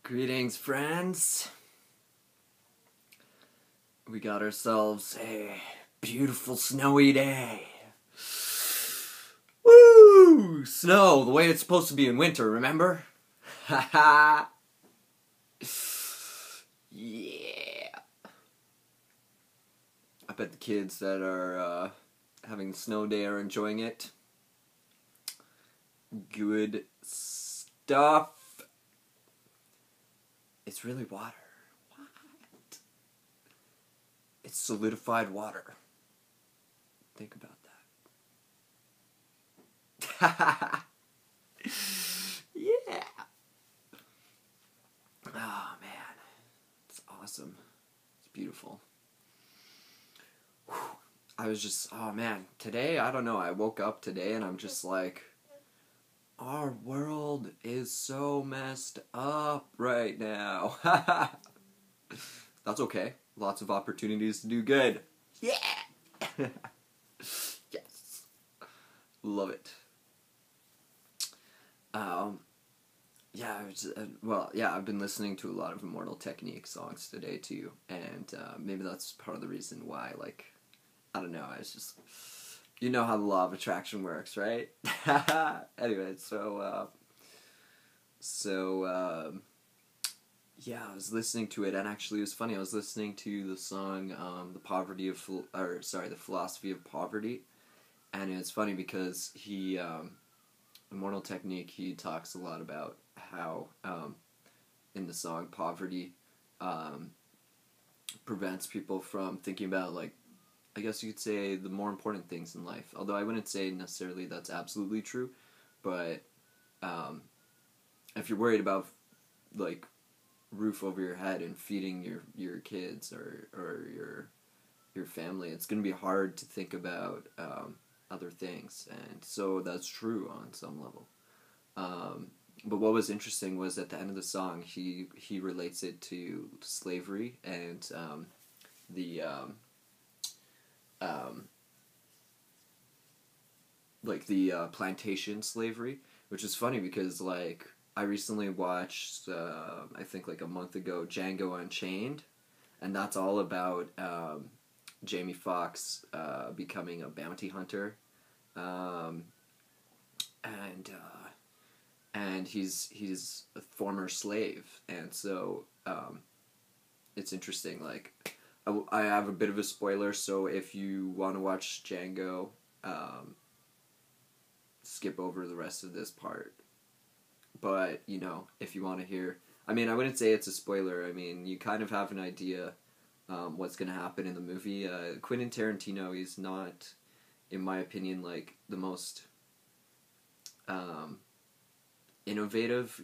Greetings, friends. We got ourselves a beautiful snowy day. Woo! Snow, the way it's supposed to be in winter, remember? Haha. Yeah. I bet the kids that are having the snow day are enjoying it. Good stuff. It's really water. What? It's solidified water. Think about that. Yeah. Oh, man. It's awesome. It's beautiful. Whew. I was just, oh, man. Today, I don't know. I woke up today and I'm just like, our world is so messed up right now. That's okay. Lots of opportunities to do good. Yeah! Yes. Love it. I've been listening to a lot of Immortal Technique songs today too, and maybe that's part of the reason why, I don't know, I was just, you know how the law of attraction works, right? Anyway, I was listening to it, and actually it was funny, I was listening to the song, The Philosophy of Poverty, and it's funny because Immortal Technique, he talks a lot about how, in the song, poverty, prevents people from thinking about, I guess you could say, the more important things in life. Although I wouldn't say necessarily that's absolutely true, but if you're worried about roof over your head and feeding your kids or your family, it's going to be hard to think about other things, and so that's true on some level. But what was interesting was at the end of the song, he relates it to slavery and the plantation slavery, which is funny because I recently watched I think a month ago Django Unchained, and that's all about Jamie Foxx becoming a bounty hunter, and he's a former slave, and so it's interesting. I have a bit of a spoiler, so if you want to watch Django, skip over the rest of this part. But, if you want to hear, I wouldn't say it's a spoiler. You kind of have an idea what's going to happen in the movie. Quentin Tarantino, he's not, in my opinion, the most innovative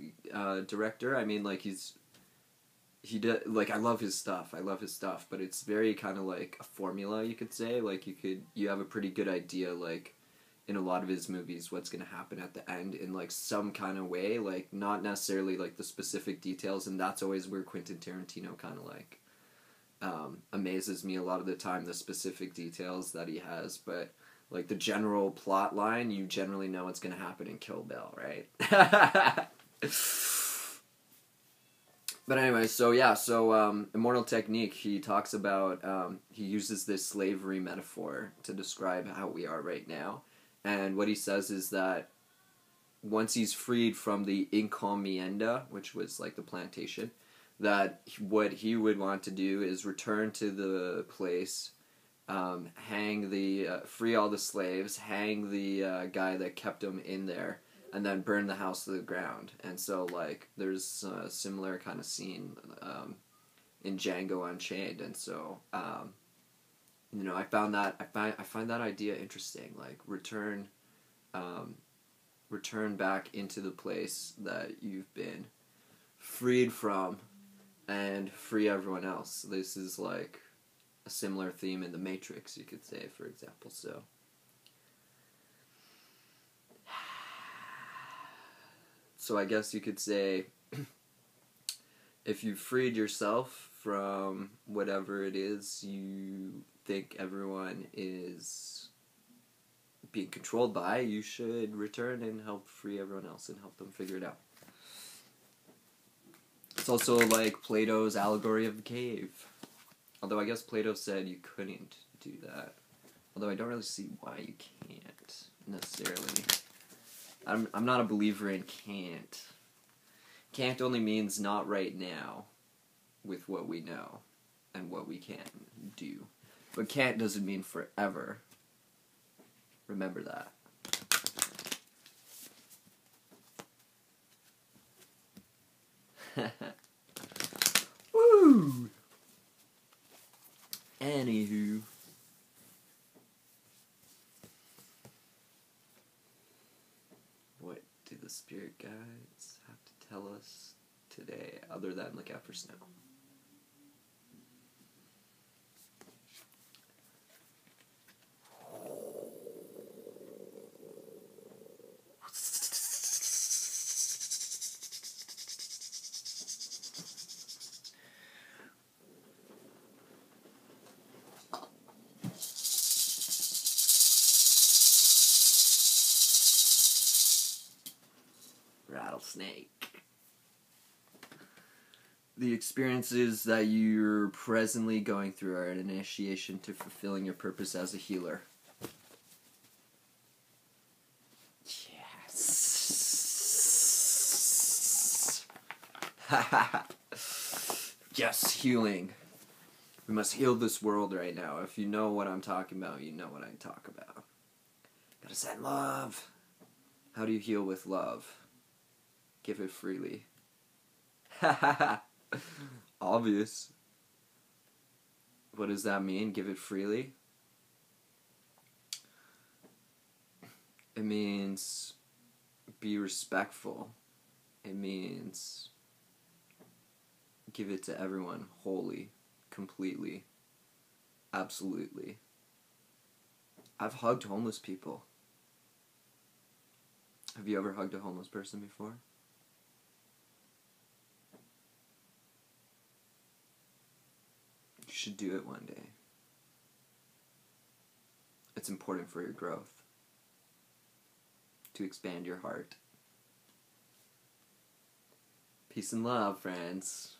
director. I love his stuff, but it's very kind of like a formula, you could say. You have a pretty good idea, in a lot of his movies, what's going to happen at the end in, some kind of way, not necessarily, the specific details, and that's always where Quentin Tarantino kind of, amazes me a lot of the time, the specific details that he has, but, the general plot line, you generally know what's going to happen in Kill Bill, right? But anyway, Immortal Technique, he talks about, he uses this slavery metaphor to describe how we are right now. And what he says is that once he's freed from the encomienda, which was the plantation, that what he would want to do is return to the place, free all the slaves, hang the guy that kept him in there, and then burn the house to the ground. And so there's a similar kind of scene in Django Unchained, and so I find that idea interesting. Return back into the place that you've been freed from, and free everyone else. This is a similar theme in The Matrix, you could say, for example. So I guess you could say, if you freed yourself from whatever it is you think everyone is being controlled by, you should return and help free everyone else and help them figure it out. It's also like Plato's allegory of the cave. Although I guess Plato said you couldn't do that. Although I don't really see why you can't, necessarily. I'm not a believer in can't. Can't only means not right now, with what we know, and what we can do. But can't doesn't mean forever. Remember that. Woo! Anywho. What do the spirit guides have to tell us today, other than look out for snow? Rattlesnake. The experiences that you're presently going through are an initiation to fulfilling your purpose as a healer. Yes. Yes, healing. We must heal this world right now. If you know what I'm talking about, you know what I talk about. Gotta send love. How do you heal with love? Give it freely. Obvious. What does that mean? Give it freely? It means be respectful. It means give it to everyone wholly, completely, absolutely. I've hugged homeless people. Have you ever hugged a homeless person before? You should do it one day. It's important for your growth. To expand your heart. Peace and love, friends.